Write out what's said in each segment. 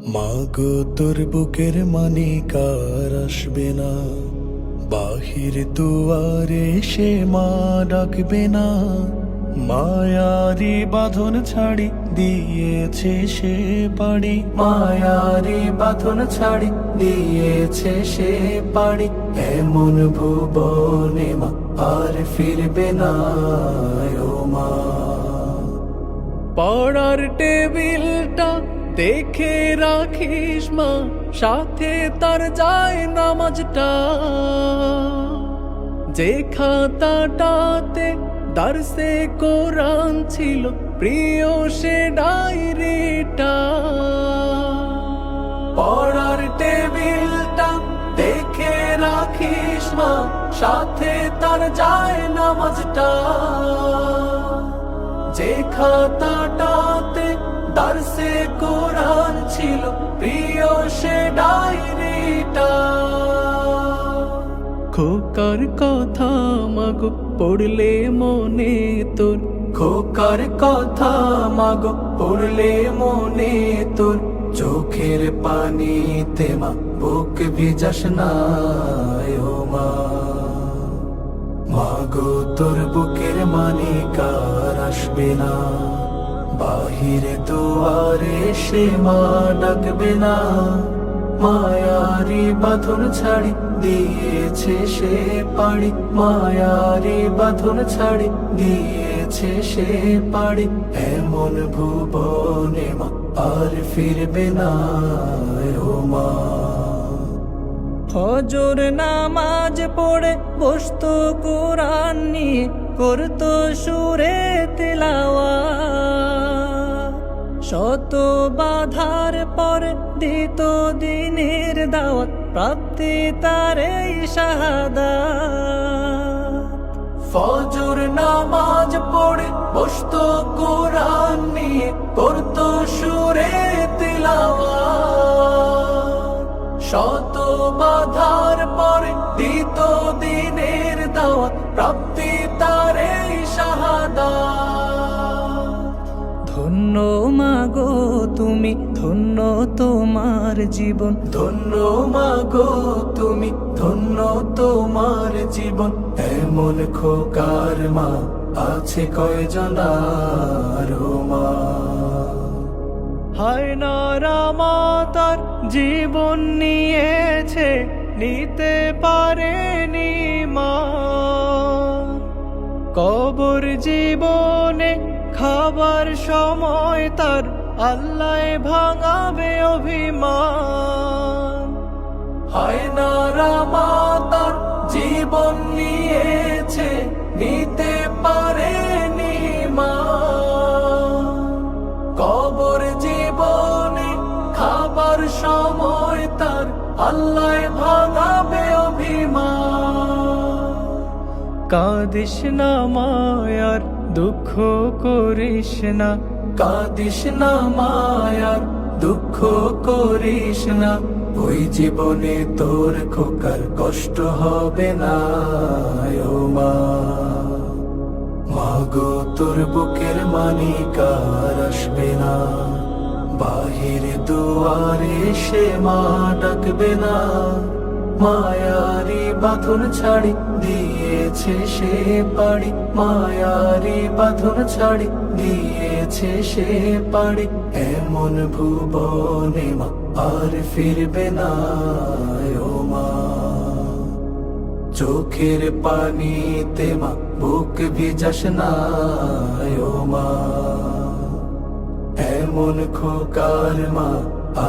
মাগো তোর বুকের মানে কার আসবে না, বাহির দুয়ারে সে মা ডাকবে না। মায়ারি বাঁধন ছাড়ি দিয়েছে সে পাড়ি, মায়ারি বাঁধন ছাড়ি দিয়েছে সে পাড়ি। এমন ভুবনে মা আর ফিরবে না ও মা। পড়ার টেবিলটা দেখে রাখিস মা, সাথে তার যায় নামাজটা। যে খাতাটাতে দারসে কোরআন ছিল, প্রিয় সে ডায়েরিটা। পড়ার টেবিলটা দেখে রাখিস মা, সাথে তার যায় নামাজটা। যে খাতাটাতে দারসে কোরআন ছিল, প্রিয় সে ডায়েরিটা। খোকার কথা মাগো পড়লে মনে তোর, খোকার কথা মাগো পড়লে মনে তোর। চোখের পানিতে মা বুক ভিজাস না ও মা। মাগো তোর বুকের মানে কার আসবে না, বাহিরে দুয়ারে সে মা ডাকবে না। মায়ারি বাঁধন ছাড়ি দিয়েছে সে পাড়ি, মায়ারি বাঁধন ছাড়ি দিয়েছে সে পাড়ি। এমন ভুবনে মা আর ফিরবে না ও মা। ফজর নামাজ পড়ে বসতো কোরআন নিয়ে, করতো সুরে তিলাওয়াত। শত বাধার পরে দিত দিনের দাওয়াত, প্রাপ্তি তার এই শাহাদাত। ফজর নামাজ পড়ে বসতো কোরআন নিয়ে, করতো সুরে তিলাওয়াত। শত বাধার পরে দিত দিনের দাওয়াত, প্রাপ্তি তার এই শাহাদাত। ধন্য মাগো তুমি, ধন্য তোমার জীবন। ধন্য মাগো তুমি, ধন্য তোমার জীবন। এমন খোকার মা আছে কয়জনার মা। হায় নারা মা তার জীবন নিয়েছে, নিতে পারেনি মা। কবর জীবনে খাবার সময় তার আল্লাহ ভাঙাবে অভিমান। হায় নারা মা তার জীবন নিয়েছে, নিতে পারেনি মা। কবর জীবনে খাবার সময় তার আল্লাহ ভাঙাবে অভিমান। কাঁদিস না মায়ার দুঃখ করিস না, কাঁদিস না মায়ার দুঃখ করিস না। ওই জীবনে তোর খোকার কষ্ট হবে না ও মা। মাগো তোর বুকের মানে কার আসবে না, বাহিরে দুয়ারে সে মা ডাকবে না। মায়ারি বাঁধন ছাড়ি দিয়েছে সে পাড়ি, মায়ারি বাঁধন ছাড়ি দিয়েছে সে পাড়ি। এমন ভুবনে মা আর ফিরবে না ও মা। চোখের পানিতে মা বুক ভিজাস না ও মা। এমন খোকার মা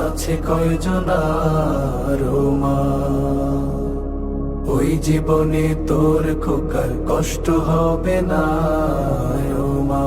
আছে কয়জনার মা। ওই জীবনে তোর খোকার কষ্ট হবে না ও মা।